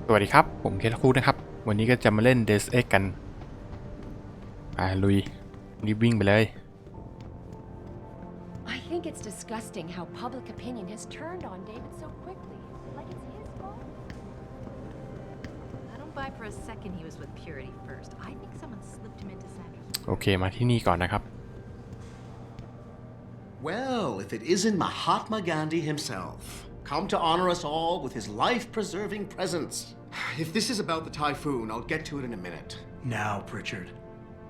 สวัสดีครับผมKenRaKuนะครับวันนี้ก็จะมาเล่น Deus Ex กันลุยรีบวิ่งไปเลย I think it's disgusting how public opinion has turned on David so quickly, like it's his fault. I don't buy for a second he was with Purity first. I think someone slipped him into Sanders. โอเคมาที่นี่ก่อนนะครับ Well, if it isn't Mahatma Gandhi himself, come to honor us all with his life-preserving presence. If this is about the typhoon, I'll get to it in a minute. Now, Pritchard.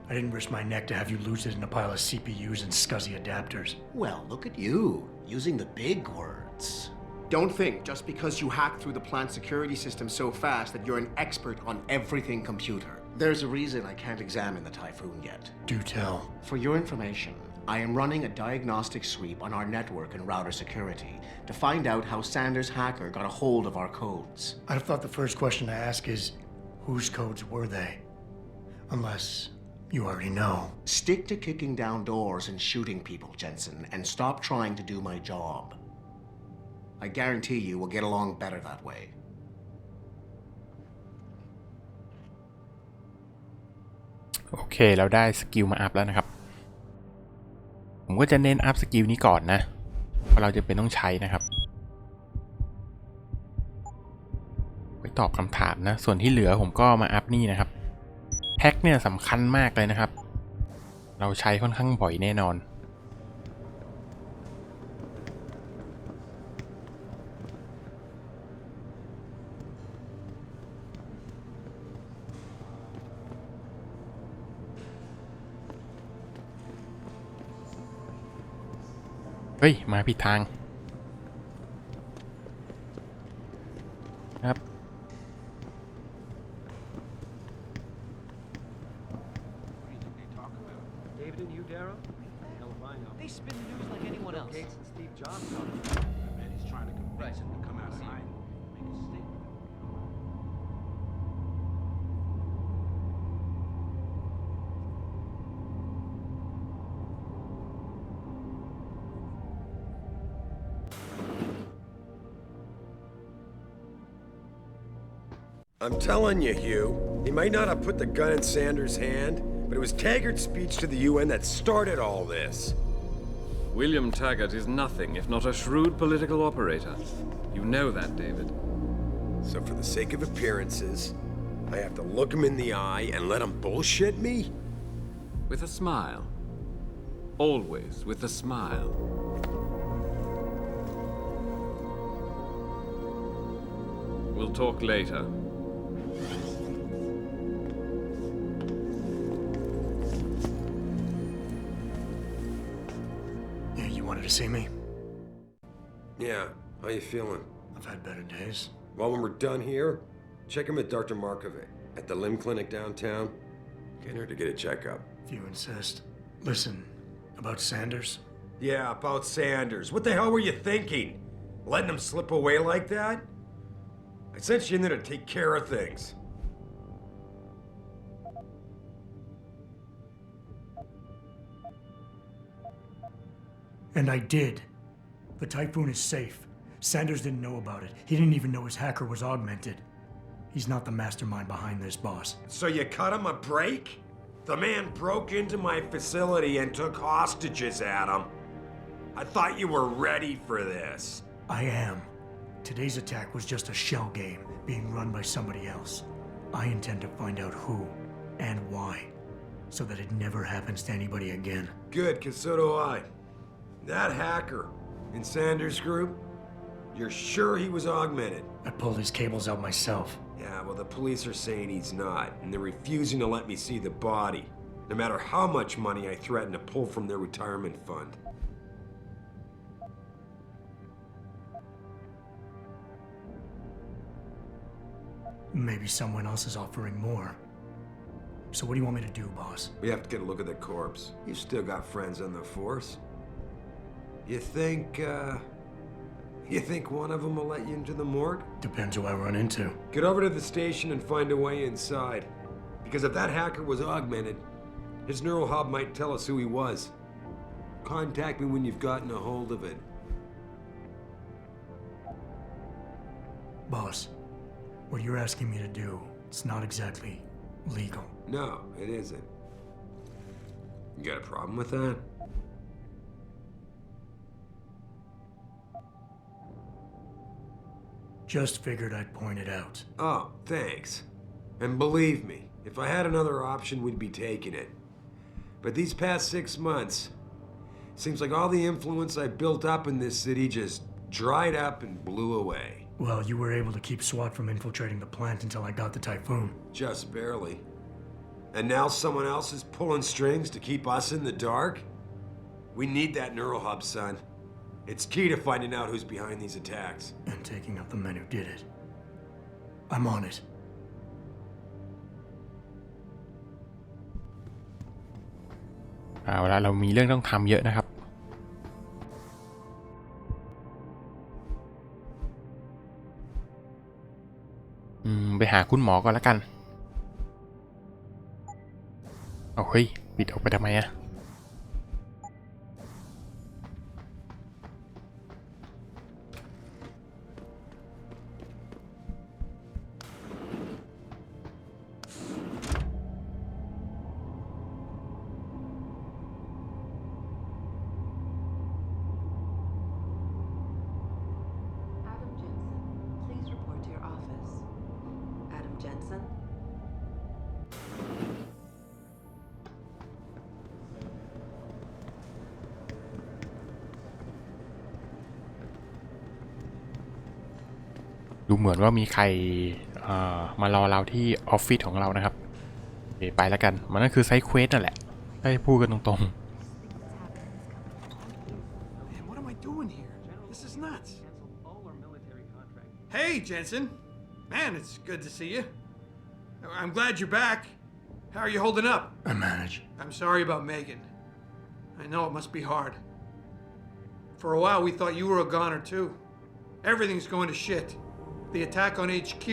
I didn't risk my neck to have you lose it in a pile of CPUs and scuzzy adapters. Well, look at you, using the big words. Don't think just because you hacked through the plant security system so fast that you're an expert on everything computer. There's a reason I can't examine the typhoon yet. Do tell. For your information, I am running a diagnostic sweep on our network and router security to find out how Sanders' hacker got a hold of our codes. I'd have thought the first question to ask is, whose codes were they? Unless you already know. Stick to kicking down doors and shooting people, Jensen, and stop trying to do my job. I guarantee you we'll get along better that way. โอเคเราได้สกิลมาอัพแล้วนะครับผมก็จะเน้นอัพสกิลนี้ก่อนนะเพราะเราจะเป็นต้องใช้นะครับไว้ตอบคำถามนะส่วนที่เหลือผมก็มาอัพนี่นะครับแฮกเนี่ยสำคัญมากเลยนะครับเราใช้ค่อนข้างบ่อยแน่นอนเฮ้ยมาผิดทางครับThey spin the news like anyone else. Gates and Steve Jobs talk about it. Man, he's trying to convince him to come out hiding, make a statement. I'm telling you, Hugh, he might not have put the gun in Sanders' hand, but it was Taggart's speech to the UN that started all this. William Taggart is nothing if not a shrewd political operator. You know that, David. So for the sake of appearances, I have to look him in the eye and let him bullshit me? With a smile. Always with a smile. We'll talk later. You wanted to see me? Yeah, how you feeling? I've had better days. Well, when we're done here, check him at Dr. Markovic at the limb clinic downtown. Get her to get a checkup. If you insist. Listen, about Sanders? Yeah, about Sanders. What the hell were you thinking? Letting him slip away like that? I sent you in there to take care of things. And I did. The typhoon is safe. Sanders didn't know about it. He didn't even know his hacker was augmented. He's not the mastermind behind this, boss. So you cut him a break? The man broke into my facility and took hostages at him. I thought you were ready for this. I am. Today's attack was just a shell game being run by somebody else. I intend to find out who and why, so that it never happens to anybody again. Good, 'cause so do I. That hacker in Sanders' group, you're sure he was augmented? I pulled his cables out myself. Yeah, well, the police are saying he's not, and they're refusing to let me see the body, no matter how much money I threaten to pull from their retirement fund. Maybe someone else is offering more. So what do you want me to do, boss? We have to get a look at the corpse. You've still got friends on the force. You think one of them will let you into the morgue? Depends who I run into. Get over to the station and find a way inside. Because if that hacker was augmented, his neural hub might tell us who he was. Contact me when you've gotten a hold of it. Boss, What you're asking me to do, it's not exactly legal. No, it isn't. You got a problem with that? Just figured I'd point it out. Oh, thanks. And believe me, if I had another option, we'd be taking it. But these past 6 months, seems like all the influence I built up in this city just dried up and blew away. Well, you were able to keep SWAT from infiltrating the plant until I got the typhoon. Just barely. And now someone else is pulling strings to keep us in the dark? We need that neural hub, son. It's key to finding out who's behind these attacks. And taking out the men who did it. I'm on it. เอาละเรามีเรื่องต้องทำเยอะนะครับไปหาคุณหมอก่อนแล้วกันเอาเฮ้ยปิดออกไปทำไมอะดูเหมือนว่ามีใครมารอเราที่ออฟฟิศของเรานะครับไปแล้วกันมันก็คือไซต์เควสนั่นแหละให้พูดกันตรง Man, what am I doing here? This is nuts. Hey, Jensen. Man, it's good to see you. I'm glad you're back. How are you holding up? I manage. I'm sorry about Megan. I know it must be hard. For a while, we thought you were a goner too. Everything's going to shit. The attack on HQ,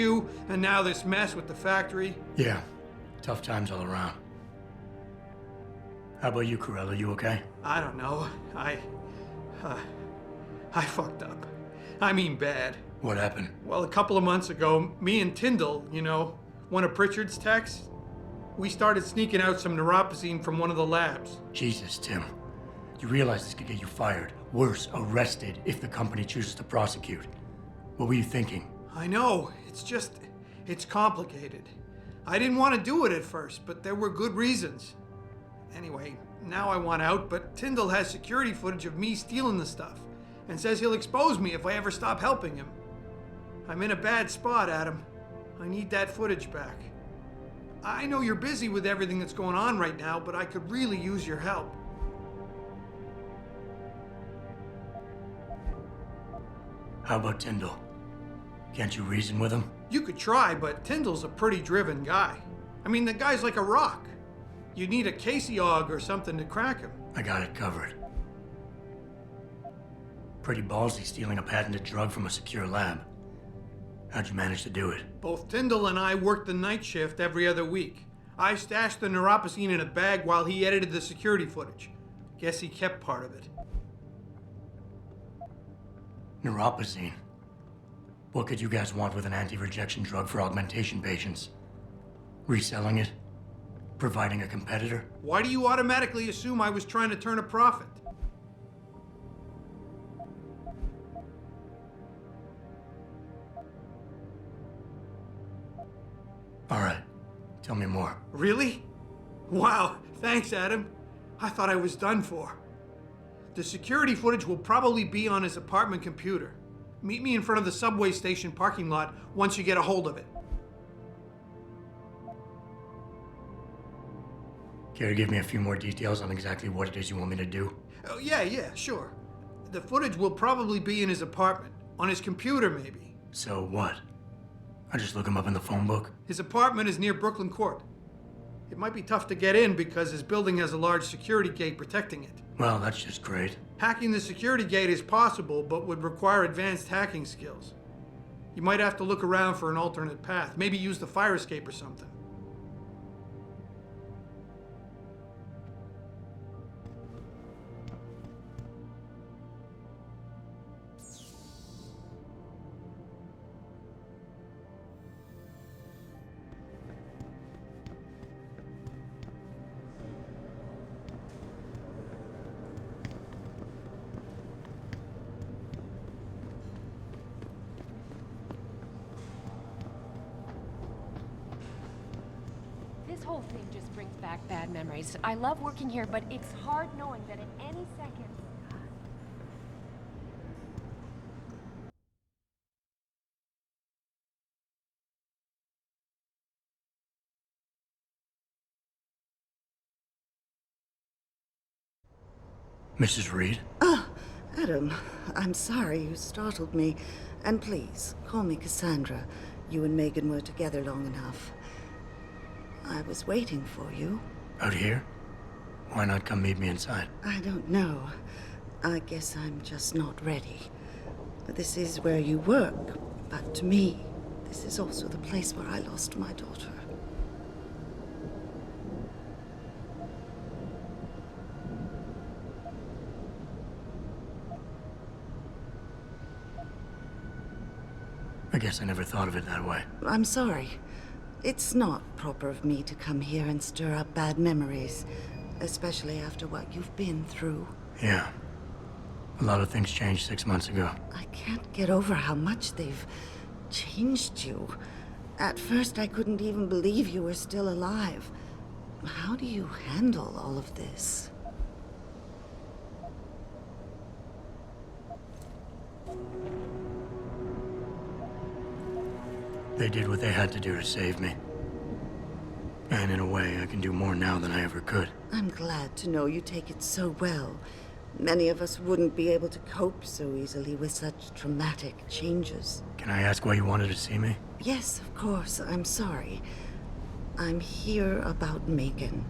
and now this mess with the factory. Yeah, tough times all around. How about you, Corella? You okay? I don't know. I fucked up. I mean bad. What happened? Well, a couple of months ago, me and Tyndall, you know, one of Pritchard's techs, we started sneaking out some neuropozyne from one of the labs. Jesus, Tim. You realize this could get you fired. Worse, arrested if the company chooses to prosecute. What were you thinking? I know. It's complicated. I didn't want to do it at first, but there were good reasons. Anyway, now I want out, but Tyndall has security footage of me stealing the stuff and says he'll expose me if I ever stop helping him. I'm in a bad spot, Adam. I need that footage back. I know you're busy with everything that's going on right now, but I could really use your help. How about Tyndall? Can't you reason with him? You could try, but Tyndall's a pretty driven guy. I mean, the guy's like a rock. You need a Casey Og or something to crack him. I got it covered. Pretty ballsy stealing a patented drug from a secure lab. How'd you manage to do it? Both Tyndall and I worked the night shift every other week. I stashed the neuropozyne in a bag while he edited the security footage. Guess he kept part of it. Neuropozyne? What could you guys want with an anti-rejection drug for augmentation patients? Reselling it? Providing a competitor? Why do you automatically assume I was trying to turn a profit? All right. Tell me more. Really? Wow, thanks, Adam. I thought I was done for. The security footage will probably be on his apartment computer. Meet me in front of the subway station parking lot once you get a hold of it. Care to give me a few more details on exactly what it is you want me to do? Oh, yeah, sure. The footage will probably be in his apartment. On his computer, maybe. So what? I just look him up in the phone book? His apartment is near Brooklyn Court. It might be tough to get in because his building has a large security gate protecting it. Well, that's just great. Hacking the security gate is possible, but would require advanced hacking skills. You might have to look around for an alternate path. Maybe use the fire escape or something. This whole thing just brings back bad memories. I love working here, but it's hard knowing that at any second. Mrs. Reed? Adam, I'm sorry you startled me. And please, call me Cassandra. You and Megan were together long enough. I was waiting for you. Out here? Why not come meet me inside? I don't know. I guess I'm just not ready. This is where you work, but to me, this is also the place where I lost my daughter. I guess I never thought of it that way. I'm sorry. It's not proper of me to come here and stir up bad memories, especially after what you've been through. Yeah. A lot of things changed 6 months ago. I can't get over how much they've changed you. At first, I couldn't even believe you were still alive. How do you handle all of this? They did what they had to do to save me. And in a way, I can do more now than I ever could. I'm glad to know you take it so well. Many of us wouldn't be able to cope so easily with such traumatic changes. Can I ask why you wanted to see me? Yes, of course. I'm sorry. I'm here about Megan.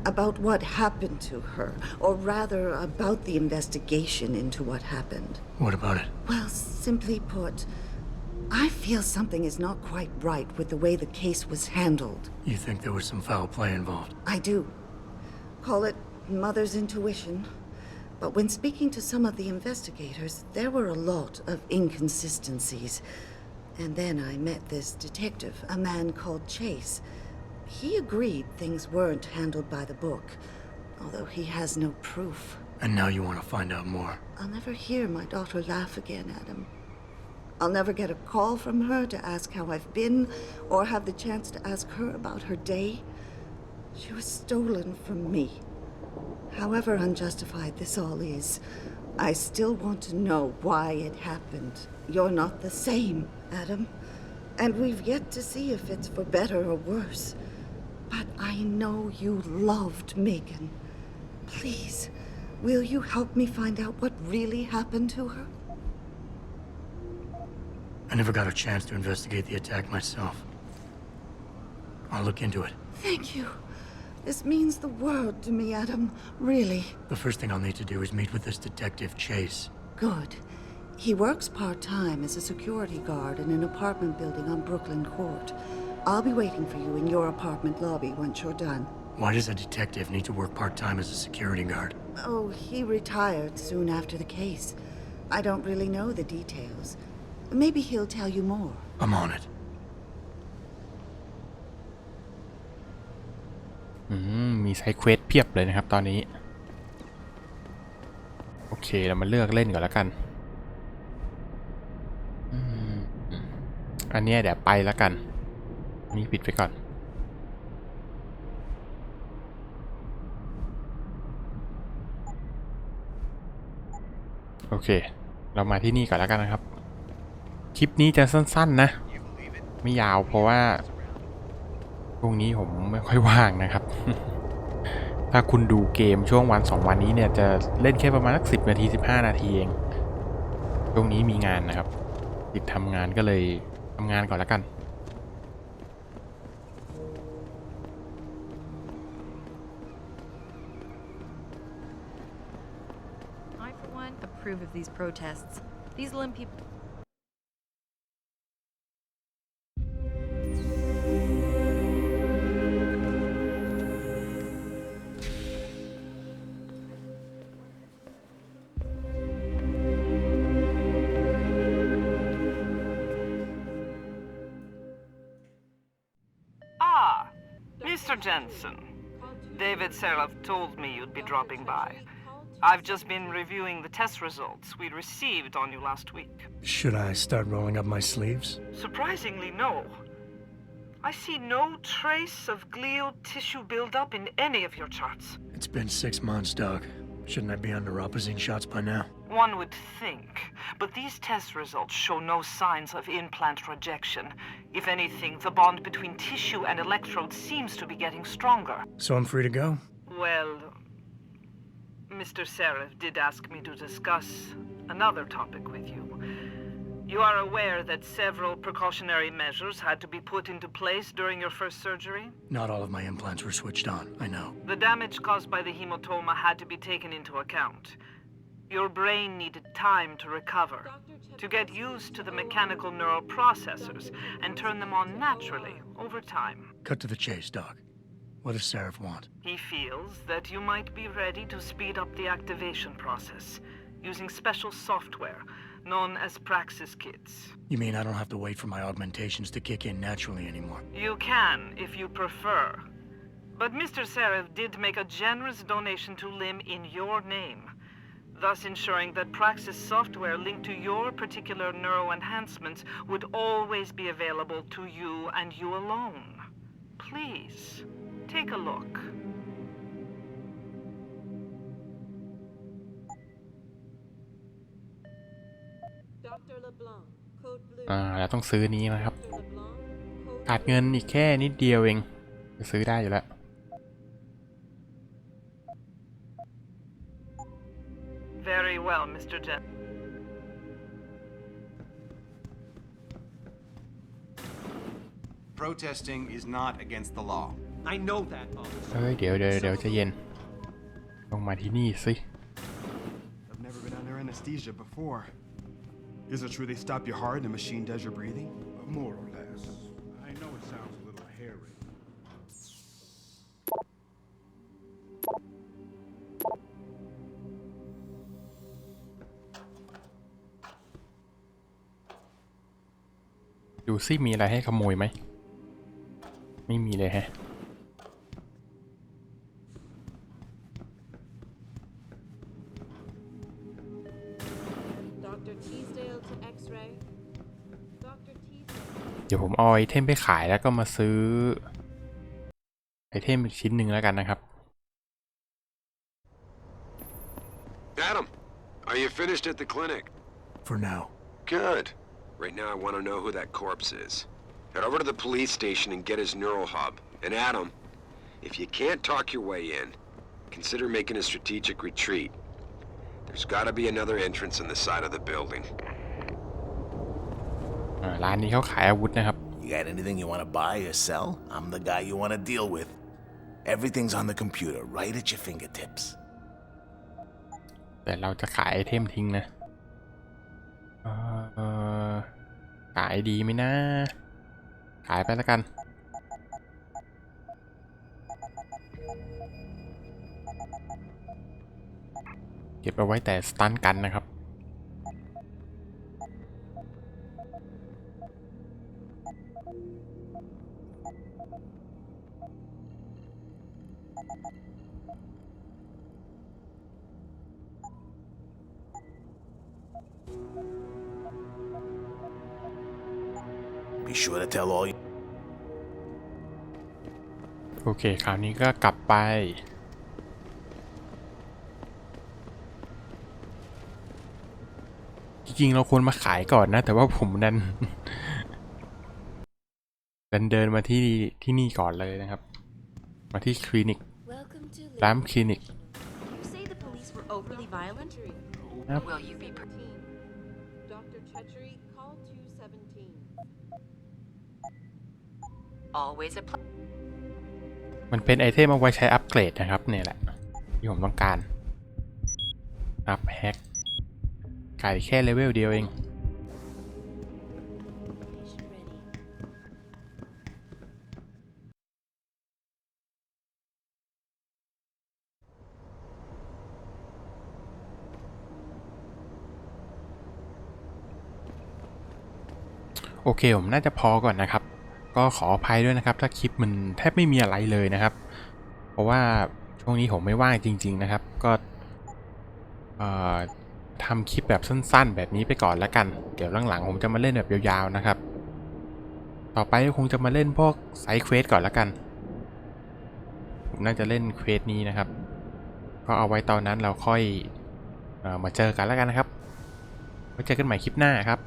About what happened to her. Or rather, about the investigation into what happened. What about it? Well, simply put, I feel something is not quite right with the way the case was handled. You think there was some foul play involved? I do. Call it mother's intuition. But when speaking to some of the investigators, there were a lot of inconsistencies. And then I met this detective, a man called Chase. He agreed things weren't handled by the book, although he has no proof. And now you want to find out more? I'll never hear my daughter laugh again, Adam. I'll never get a call from her to ask how I've been, or have the chance to ask her about her day. She was stolen from me. However unjustified this all is, I still want to know why it happened. You're not the same, Adam. And we've yet to see if it's for better or worse. But I know you loved Megan. Please, will you help me find out what really happened to her? I never got a chance to investigate the attack myself. I'll look into it. Thank you. This means the world to me, Adam. Really. The first thing I'll need to do is meet with this detective, Chase. Good. He works part-time as a security guard in an apartment building on Brooklyn Court. I'll be waiting for you in your apartment lobby once you're done. Why does a detective need to work part-time as a security guard? Oh, he retired soon after the case. I don't really know the details. Maybe he'll tell you more. I'm on it. มีไซด์เควสเพียบเลยนะครับตอนนี้โอเคเรามาเลือกเล่นก่อนแล้วกันอันนี้เดี๋ยวไปแล้วกันนี่ปิดไปก่อนโอเคเรามาที่นี่ก่อนแล้วกันนะครับคลิปนี้จะสั้นๆนะไม่ยาวเพราะว่าพรุ่งนี้ผมไม่ค่อยว่างนะครับ ถ้าคุณดูเกมช่วงวัน2วันนี้เนี่ยจะเล่นแค่ประมาณสัก10 นาที 15 นาทีเองช่วงนี้มีงานนะครับติดทำงานก็เลยทำงานก่อนแล้วกัน I, for one, approve of these protests. These limp people. Mr. Jensen, David Serloff told me you'd be dropping by. I've just been reviewing the test results we received on you last week. Should I start rolling up my sleeves? Surprisingly, no. I see no trace of glial tissue buildup in any of your charts. It's been 6 months, Doc. Shouldn't I be under Opposine shots by now? One would think, but these test results show no signs of implant rejection. If anything, the bond between tissue and electrodes seems to be getting stronger. So I'm free to go? Well, Mr. Serif did ask me to discuss another topic with you. You are aware that several precautionary measures had to be put into place during your first surgery? Not all of my implants were switched on, I know. The damage caused by the hematoma had to be taken into account. Your brain needed time to recover, to get used to the mechanical neural processors and turn them on naturally over time. Cut to the chase, Doc. What does Serif want? He feels that you might be ready to speed up the activation process using special software known as Praxis kits. You mean I don't have to wait for my augmentations to kick in naturally anymore? You can, if you prefer. But Mr. Serif did make a generous donation to Lim in your name, thus ensuring that Praxis software linked to your particular neuroenhancements would always be available to you and you alone. Please, take a look.เราต้องซื้อนี้นะครับขาดเงินอีกแค่นิดเดียวเองจะซื้อได้อยู่แล้ว Very well, Mr. Jen. Protesting is not against the law. I know that, officer. เฮ้ยเดี๋ยวจะเย็นลงมาที่นี่สิ I've never been under anesthesia before. Is it true they stop your heart and the machine does your breathing? More or less. I know it sounds a little hairy. ดูซิมีอะไรให้ขโมยไหมไม่มีเลยแฮะเดี๋ยวผมเอาไอเทมไปขายแล้วก็มาซื้อไอเทมอีกชิ้นหนึ่งแล้วกันนะครับ Adam, are you finished at the clinic? For now. Good. Right now I want to know who that corpse is. Head over to the police station and get his neural hub. And Adam, if you can't talk your way in, consider making a strategic retreat. There's got to be another entrance on the side of the building. ร้านนี้เขาขายอาวุธนะครับ You got anything you want to buy or sell? I'm the guy you want to deal with. Everything's on the computer, right at your fingertips. แต่เราจะขายไอเทมทิ้งนะขายดีไหมนะขายไปแล้วกันเก็บเอาไว้แต่สตันกันนะครับBe sure to tell all you. โอเคคราวนี้ก็กลับไปจริงๆเราควรมาขายก่อนนะแต่ว่าผมดัน เดินมาที่นี่ก่อนเลยนะครับมาที่คลินิกร้านคลินิก You say the police were overly violent? ครับ Will you be Dr. Chechery, call 217. always a มันเป็นไอเทมเอาไว้ใช้อัปเกรดนะครับเนี่ยแหละที่ผมต้องการอัพแฮกไก่แค่เลเวลเดียวเองโอเคผมน่าจะพอก่อนนะครับก็ขออภัยด้วยนะครับถ้าคลิปมันแทบไม่มีอะไรเลยนะครับเพราะว่าช่วงนี้ผมไม่ว่างจริงๆนะครับก็ทำคลิปแบบสั้นๆแบบนี้ไปก่อนแล้วกันเดี๋ยวหลังๆผมจะมาเล่นแบบยาวๆนะครับ ต่อไปก็คงจะมาเล่นพวกไซด์เควสก่อนละกันผมน่าจะเล่นเควสนี้นะครับก็เอาไว้ตอนนั้นเราค่อยมาเจอกันแล้วกันนะครับไว้เจอกันใหม่คลิปหน้าครับ